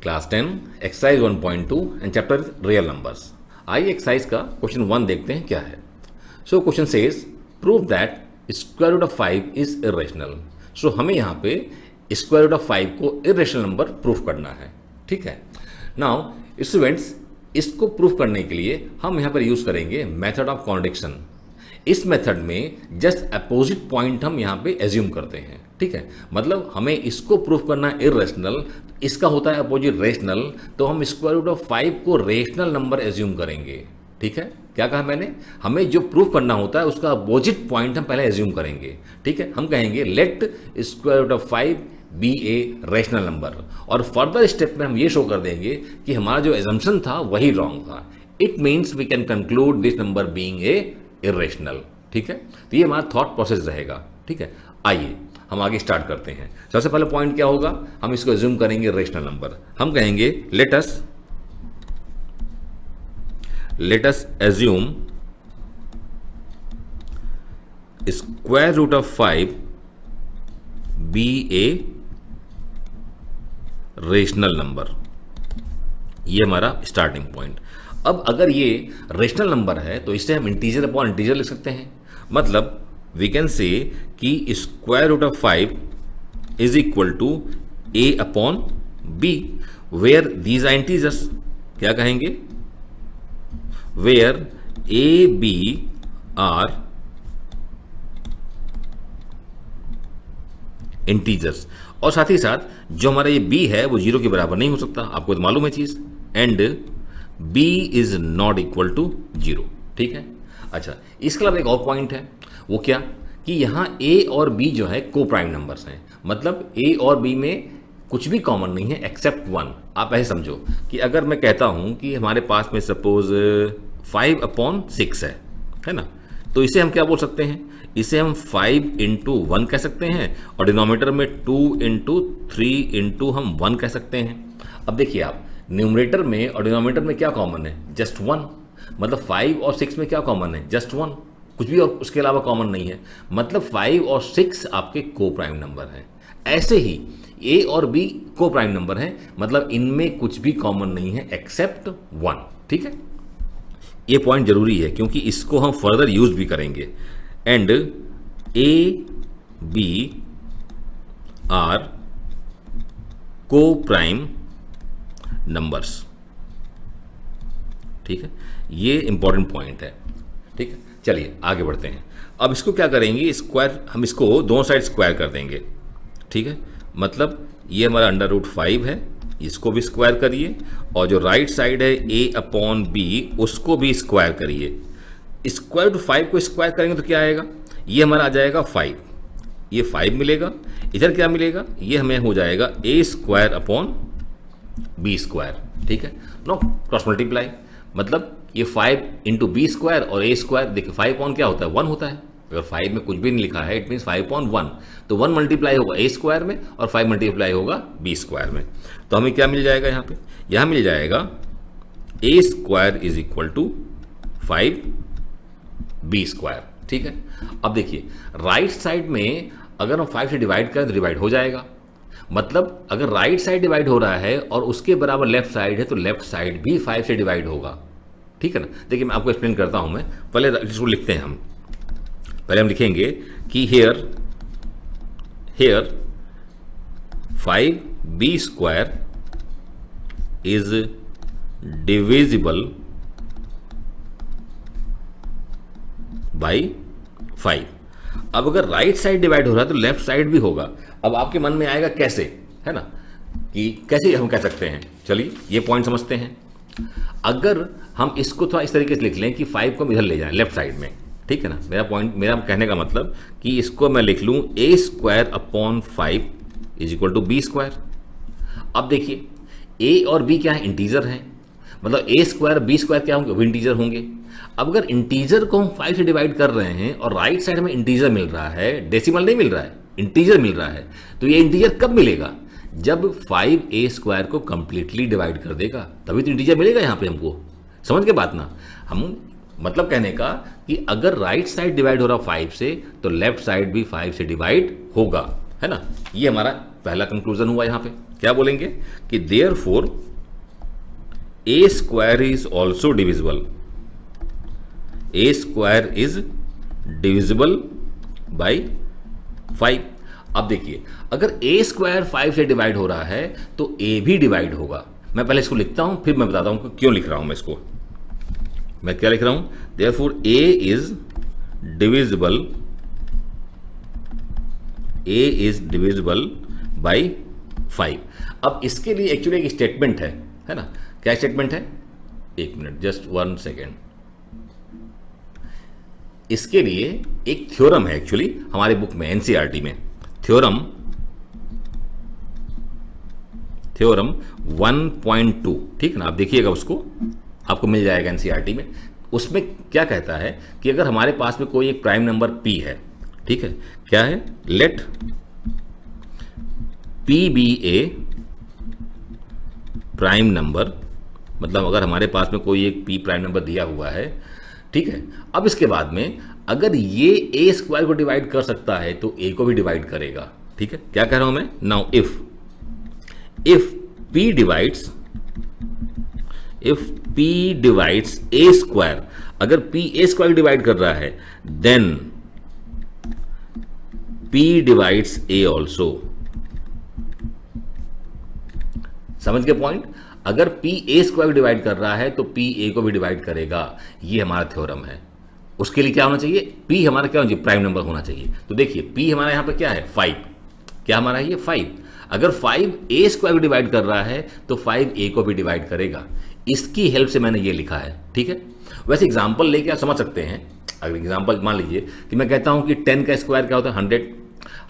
Class 10 exercise 1.2 and chapter real numbers. आइए exercise का question 1 देखते हैं क्या है। So question says prove that square root of 5 is irrational. So हमें यहाँ पे स्क्वायर रूट ऑफ 5 को इरेशनल नंबर प्रूफ करना है। ठीक है, नाउ स्टूडेंट्स इसको प्रूफ करने के लिए हम यहाँ पर यूज करेंगे मेथड ऑफ कॉन्ट्रडिक्शन। इस मेथड में जस्ट अपोजिट पॉइंट हम यहाँ पे एज्यूम करते हैं। ठीक है, मतलब हमें इसको प्रूफ करना है इरेशनल, इसका होता है अपोजिट रेशनल, तो हम स्क्वायर रूट ऑफ 5 को रेशनल नंबर एज्यूम करेंगे। ठीक है, क्या कहा मैंने, हमें जो प्रूफ करना होता है उसका अपोजिट पॉइंट हम पहले एज्यूम करेंगे। ठीक है, हम कहेंगे let square root of 5 be a rational number, और फर्दर स्टेप में हम ये शो कर देंगे कि हमारा जो एजम्पशन था वही रॉन्ग था। It means we can conclude this number being a irrational. ठीक है, तो ये हमारा थॉट प्रोसेस रहेगा। ठीक है, आइए हम आगे स्टार्ट करते हैं। सबसे पहले पॉइंट क्या होगा, हम इसको एज्यूम करेंगे रेशनल नंबर। हम कहेंगे let us assume square root of 5 be a rational number. ये हमारा स्टार्टिंग पॉइंट। अब अगर ये रेशनल नंबर है तो इसे हम इंटीजर अपॉन इंटीजर लिख सकते हैं। मतलब वी कैन से कि square root of 5 is equal to a upon b where these are integers. क्या कहेंगे, where a b are integers, और साथ ही साथ जो हमारा ये b है वो 0 के बराबर नहीं हो सकता, आपको तो मालूम है चीज। And b is not equal to 0। ठीक है, अच्छा इसके अलावा एक और पॉइंट है, वो क्या कि यहाँ a और b जो है को प्राइम नंबर्स हैं। मतलब a और b में कुछ भी कॉमन नहीं है एक्सेप्ट 1। आप ऐसे समझो कि अगर मैं कहता हूँ कि हमारे पास में सपोज 5/6 है ना, तो इसे हम क्या बोल सकते हैं, इसे हम 5 इंटू 1 कह सकते हैं, और डिनोमिनेटर में 2 इंटू 3 इंटू हम 1 कह सकते हैं। अब देखिए आप, न्यूमरेटर में और डिनोमिनेटर में क्या कॉमन है, जस्ट 1। मतलब 5 और 6 में क्या कॉमन है, जस्ट 1, कुछ भी और उसके अलावा कॉमन नहीं है। मतलब 5 और 6 आपके को प्राइम नंबर हैं। ऐसे ही a और b को प्राइम नंबर हैं, मतलब इनमें कुछ भी कॉमन नहीं है एक्सेप्ट 1। ठीक है, ये पॉइंट जरूरी है क्योंकि इसको हम फर्दर यूज भी करेंगे। एंड a b आर को प्राइम नंबर्स। ठीक है, ये इंपॉर्टेंट पॉइंट है। ठीक है, चलिए आगे बढ़ते हैं। अब इसको क्या करेंगे, स्क्वायर, हम इसको दोनों साइड स्क्वायर कर देंगे। ठीक है, मतलब ये हमारा √5 है, इसको भी स्क्वायर करिए, और जो राइट साइड है a/b उसको भी स्क्वायर करिए। स्क्वायर रूट 5 को स्क्वायर करेंगे तो क्या आएगा, ये हमारा आ जाएगा 5, ये 5 मिलेगा। इधर क्या मिलेगा, ये हमें हो जाएगा a²/b²। ठीक है, नो क्रॉस मल्टीप्लाई, मतलब ये 5 इंटू b² और a²। देखिए 5 क्या होता है, 1 होता है। अगर 5 में कुछ भी नहीं लिखा है, इट मीन्स 5/1, तो 1 मल्टीप्लाई होगा a² में और 5 मल्टीप्लाई होगा b² में। तो हमें क्या मिल जाएगा, यहाँ पे यहाँ मिल जाएगा a² is equal to 5b²। ठीक है, अब देखिए राइट साइड में अगर हम 5 से डिवाइड करें तो डिवाइड हो जाएगा। मतलब अगर राइट साइड डिवाइड हो रहा है और उसके बराबर लेफ्ट साइड है तो लेफ्ट साइड भी 5 से डिवाइड होगा। ठीक है ना, देखिए मैं आपको एक्सप्लेन करता हूं। मैं पहले इसको लिखते हैं, हम पहले हम लिखेंगे कि hair 5b² is divisible by 5। अब अगर राइट साइड डिवाइड हो रहा है तो लेफ्ट साइड भी होगा। अब आपके मन में आएगा कैसे, है ना, कि कैसे हम कह सकते हैं। चलिए ये पॉइंट समझते हैं। अगर हम इसको थोड़ा इस तरीके से लिख लें कि 5 को हम इधर ले जाएं लेफ्ट साइड में। ठीक है ना, मेरा कहने का मतलब कि इसको मैं लिख लूँ a²/5 is equal to b²। अब देखिए a और b क्या है, इंटीजर हैं, मतलब a² b² क्या होंगे, वो इंटीजर होंगे। अब अगर इंटीजर को हम 5 से डिवाइड कर रहे हैं और राइट साइड में इंटीजर मिल रहा है, डेसिमल नहीं मिल रहा है, इंटीजर मिल रहा है, तो ये इंटीजर कब मिलेगा, जब 5a² को कंप्लीटली डिवाइड कर देगा, तभी तो इंटीजर मिलेगा यहाँ पे हमको। समझ के बात ना, हम मतलब कहने का कि अगर राइट साइड डिवाइड हो रहा 5 से तो लेफ्ट साइड भी 5 से डिवाइड होगा, है ना। ये हमारा पहला कंक्लूजन हुआ यहां पे। क्या बोलेंगे कि therefore A square is also divisible, A square is divisible by 5। अब देखिए, अगर ए स्क्वायर 5 से डिवाइड हो रहा है तो ए भी डिवाइड होगा। मैं पहले इसको लिखता हूं, फिर मैं बताता हूं कि क्यों लिख रहा हूं मैं इसको। मैं क्या लिख रहा हूं, therefore A is divisible, A is divisible by 5। अब इसके लिए एक्चुअली एक स्टेटमेंट है ना। क्या स्टेटमेंट है, एक मिनट, जस्ट 1 सेकेंड। इसके लिए एक थ्योरम है एक्चुअली हमारे बुक में, एनसीईआरटी में, थ्योरम 1.2, ठीक है ना। आप देखिएगा उसको, आपको मिल जाएगा एनसीईआरटी में। उसमें क्या कहता है कि अगर हमारे पास में कोई एक प्राइम नंबर p है, ठीक है, क्या है, लेट p बी ए प्राइम नंबर, मतलब अगर हमारे पास में कोई एक p प्राइम नंबर दिया हुआ है, ठीक है। अब इसके बाद में अगर ये ए स्क्वायर को डिवाइड कर सकता है तो ए को भी डिवाइड करेगा, ठीक है। क्या कह रहा हूं मैं, now if p divides A square, अगर p ए स्क्वायर डिवाइड कर रहा है देन p डिवाइड्स ए ऑल्सो। समझ गए पॉइंट। अगर p ए स्क्वायर डिवाइड कर रहा है तो p ए को भी डिवाइड करेगा। ये हमारा थ्योरम है। उसके लिए क्या होना चाहिए, p हमारा क्या होना चाहिए, प्राइम नंबर होना चाहिए। तो देखिए p हमारा यहां पे क्या है, 5। क्या हमारा ये 5। अगर 5 ए स्क्वायर को डिवाइड कर रहा है तो 5 ए को भी डिवाइड करेगा। इसकी हेल्प से मैंने ये लिखा है, ठीक है। वैसे एग्जाम्पल लेके आप समझ सकते हैं। अगर एग्जाम्पल मान लीजिए कि मैं कहता हूं कि 10 का स्क्वायर क्या होता है,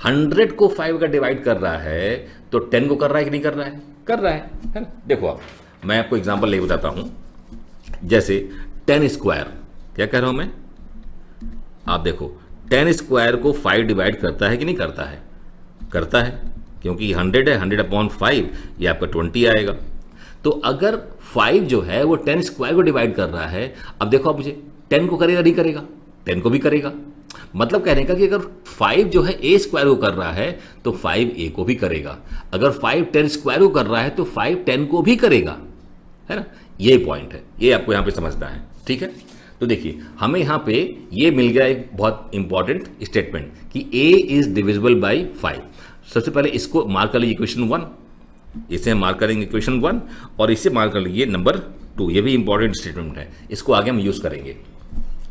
100 को 5 का डिवाइड कर रहा है तो 10 को कर रहा है कि नहीं कर रहा है, कर रहा है ना। देखो आप, मैं आपको एग्जाम्पल लेके बताता हूं। जैसे 10 स्क्वायर, क्या कह रहा हूं मैं, आप देखो 10 स्क्वायर को 5 डिवाइड करता है कि नहीं करता है, करता है, क्योंकि 100 है, 100/5 ये आपका 20 आएगा। तो अगर 5 जो है वो 10 स्क्वायर को डिवाइड कर रहा है, अब देखो आप मुझे 10 को करेगा नहीं करेगा, 10 को भी करेगा। मतलब कहने का कि अगर 5 जो है ए स्क्वायर को कर रहा है तो 5 ए को भी करेगा। अगर 5 10 स्क्वायर को कर रहा है तो 5 10 को भी करेगा, है ना। ये पॉइंट है, ये आपको यहां पे समझना है, ठीक है। तो देखिए हमें यहां पे ये मिल गया एक बहुत इंपॉर्टेंट स्टेटमेंट कि ए इज डिविजिबल बाई 5। सबसे पहले इसको मार्क कर लीजिए इक्वेशन 1, इसे हम मार्क करेंगे इक्वेशन 1, और इसे मार्क कर लीजिए नंबर 2। ये भी इंपॉर्टेंट स्टेटमेंट है, इसको आगे हम यूज करेंगे।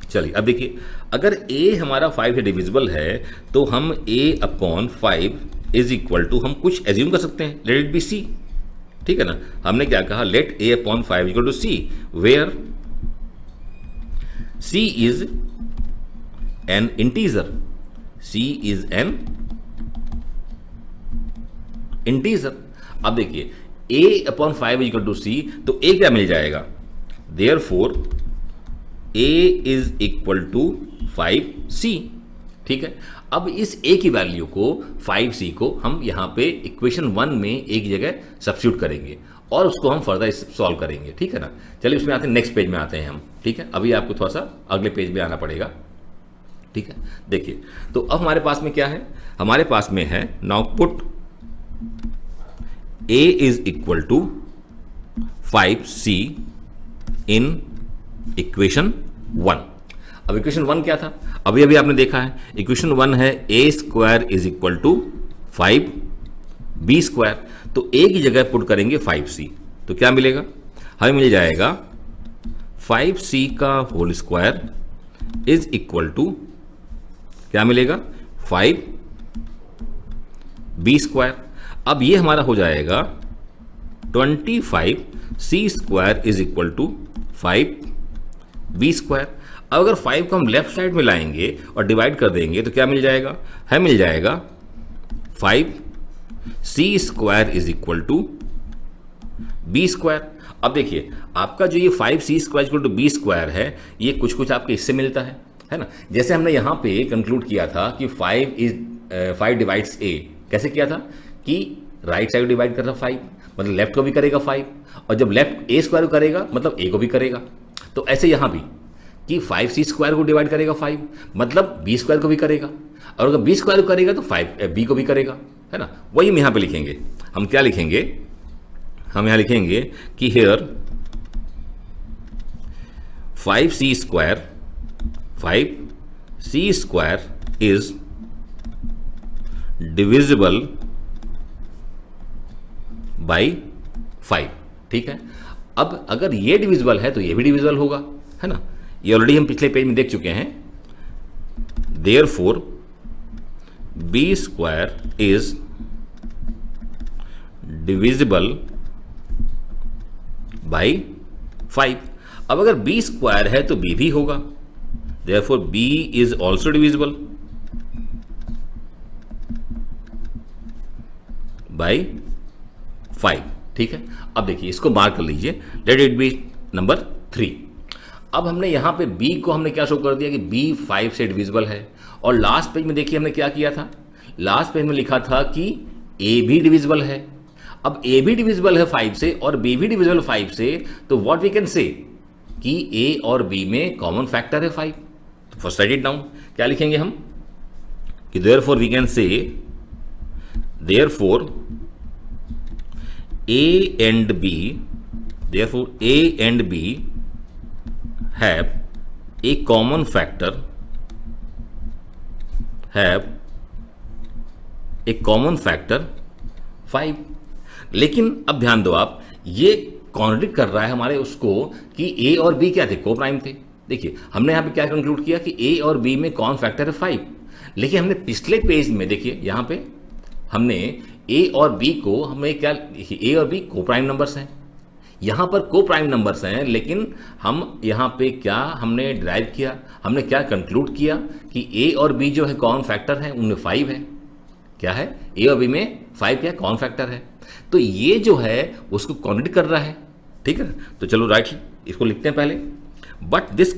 चलिए अब देखिए, अगर a हमारा 5 से डिविजिबल है तो हम a/5 इज इक्वल टू, हम कुछ एज्यूम कर सकते हैं, लेट इट बी c, ठीक है ना। हमने क्या कहा, let a/5 equal to c, where c is an integer, c is an integer. अब देखिए a/5 इक्वल टू c, तो a क्या मिल जाएगा, therefore a is equal to 5c, ठीक है। अब इस a की वैल्यू को 5c को हम यहां पे इक्वेशन 1 में एक जगह सब्स्टिट्यूट करेंगे और उसको हम फर्दर सॉल्व करेंगे, ठीक है ना। चलिए उसमें आते हैं, नेक्स्ट पेज में आते हैं हम, ठीक है। अभी आपको थोड़ा सा अगले पेज में आना पड़ेगा, ठीक है। देखिए तो अब हमारे पास में क्या है, हमारे पास में है, now put a is equal to 5c in equation 1। अब इक्वेशन 1 क्या था, अभी अभी आपने देखा है, इक्वेशन 1 है a square is equal to 5b square. तो a की जगह पुट करेंगे 5c, तो क्या मिलेगा, हमें मिल जाएगा 5c का whole square is equal to, क्या मिलेगा, 5b स्क्वायर। अब ये हमारा हो जाएगा 25c square is equal to 5b square. अब अगर 5 को हम लेफ्ट साइड में लाएंगे और डिवाइड कर देंगे तो क्या मिल जाएगा, है मिल जाएगा 5c square is equal to b square. अब देखिए आपका जो ये 5c square equal to b square है, ये कुछ कुछ आपके इससे मिलता है ना। जैसे हमने यहाँ पे कंक्लूड किया था कि 5 डिवाइड्स a, कैसे किया था कि राइट साइड डिवाइड कर रहा 5, मतलब लेफ्ट को भी करेगा 5, और जब लेफ्ट a स्क्वायर को करेगा मतलब a को भी करेगा। तो ऐसे यहाँ भी कि 5c स्क्वायर को डिवाइड करेगा 5, मतलब b स्क्वायर को भी करेगा, और अगर b स्क्वायर को करेगा तो 5b को भी करेगा, है ना, वही हम यहाँ पे लिखेंगे। हम क्या लिखेंगे, हम यहाँ लिखेंगे कि hair 5c² is divisible by 5। ठीक है, अब अगर ये डिविजिबल है तो ये भी डिविजिबल होगा, है ना, ये ऑलरेडी हम पिछले पेज में देख चुके हैं। Therefore b² is divisible by 5। अब अगर b² है तो b भी होगा, therefore b is also divisible by 5। ठीक है, अब देखिए इसको मार्क कर लीजिए, लेट इट बी नंबर 3। अब हमने यहां पे b को हमने क्या शो कर दिया कि b 5 से डिविजिबल है, और लास्ट पेज में देखिए हमने क्या किया था, लास्ट पेज में लिखा था कि a भी डिविजिबल है। अब a भी डिविजिबल है 5 से और b भी डिविजिबल 5 से, तो व्हाट वी कैन से कि a और b में कॉमन फैक्टर है 5। तो फर्स्ट राइट इट डाउन, क्या लिखेंगे हम कि therefore we can say therefore a and b, therefore a and b have a common factor, have a common factor 5। लेकिन अब ध्यान दो आप, ये कॉन्ट्रडिक्ट कर रहा है हमारे उसको कि a और b क्या थे, को प्राइम थे। देखिए हमने यहाँ पे क्या कंक्लूड किया कि a और b में कॉमन फैक्टर है 5, लेकिन हमने पिछले पेज में देखिए यहाँ पे हमने a और b को हमें क्या, a और b को प्राइम नंबर्स हैं, यहाँ पर को प्राइम नंबर्स हैं, लेकिन हम यहाँ पे क्या हमने डिराइव किया, हमने क्या कंक्लूड किया कि a और b जो है कॉमन फैक्टर है उनमें 5 है। क्या है, a और b में 5 क्या कॉमन फैक्टर है, तो ये जो है उसको कॉन्ट्रडिक्ट कर रहा है। ठीक है, तो चलो राइट इसको लिखते हैं पहले, but this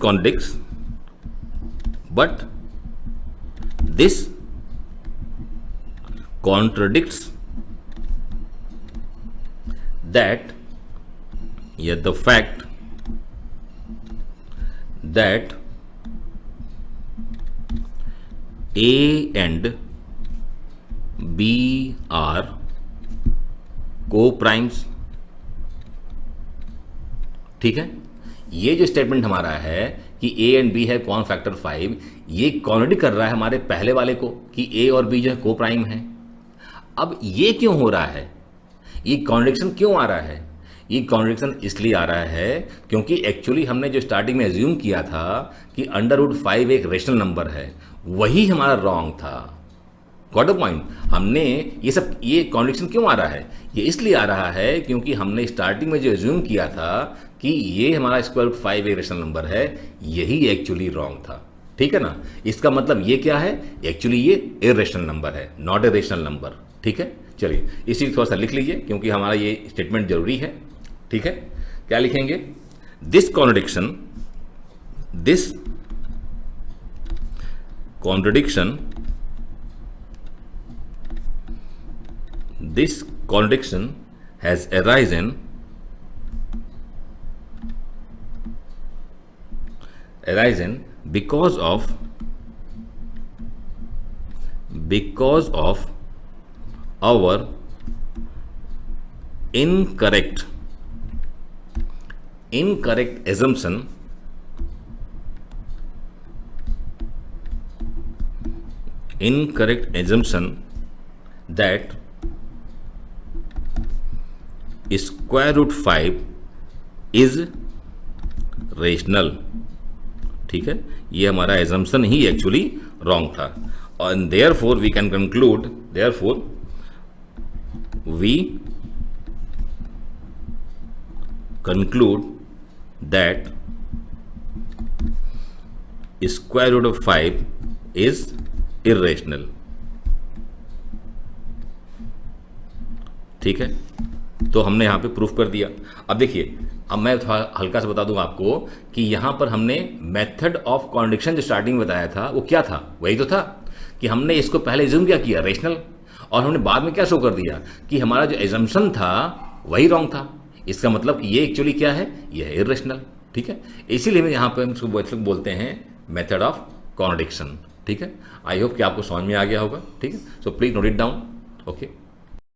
contradicts that, yet the fact that A and B are co-primes। ठीक है, ये जो स्टेटमेंट हमारा है कि A एंड B है कॉमन फैक्टर 5, ये कॉन्ट्रडिक्ट कर रहा है हमारे पहले वाले को कि A और B जो है को प्राइम है। अब ये क्यों हो रहा है, ये कॉन्ट्रडिक्शन क्यों आ रहा है, ये कॉन्ट्रडिक्शन इसलिए आ रहा है क्योंकि एक्चुअली हमने जो स्टार्टिंग में एज्यूम किया था कि √5 एक रेशनल नंबर है, वही हमारा रॉन्ग था। Got the point. हमने ये कॉन्ट्रडिक्शन क्यों आ रहा है, ये इसलिए आ रहा है क्योंकि हमने स्टार्टिंग में जो एज्यूम किया था कि ये हमारा √5 एक रेशनल नंबर है, यही एक्चुअली रॉन्ग था। ठीक है ना, इसका मतलब ये क्या है, एक्चुअली ये इरेशनल नंबर है, नॉट ए रेशनल नंबर। ठीक है, चलिए इसी थोड़ा सा लिख लीजिए क्योंकि हमारा ये स्टेटमेंट जरूरी है। ठीक है, क्या लिखेंगे, this contradiction has arisen because of our incorrect assumption that √5 is rational। ठीक है, ये हमारा एजम्पशन ही एक्चुअली रॉन्ग था, और therefore we can conclude, therefore we conclude that √5 is irrational। ठीक है, तो हमने यहाँ पे प्रूफ कर दिया। अब देखिए, अब मैं थोड़ा हल्का सा बता दूं आपको कि यहाँ पर हमने मेथड ऑफ कॉन्ट्रडिक्शन जो स्टार्टिंग में बताया था वो क्या था, वही तो था कि हमने इसको पहले एज्यूम क्या किया, रेशनल, और हमने बाद में क्या शो कर दिया कि हमारा जो एजम्पशन था वही रॉन्ग था। इसका मतलब कि ये एक्चुअली क्या है, ये है इरेशनल। ठीक है, इसीलिए हम यहाँ पे हम इसको बोलते हैं मेथड ऑफ कॉन्ट्रडिक्शन। ठीक है, आई होप कि आपको समझ में आ गया होगा। ठीक है, so please note it down. Okay.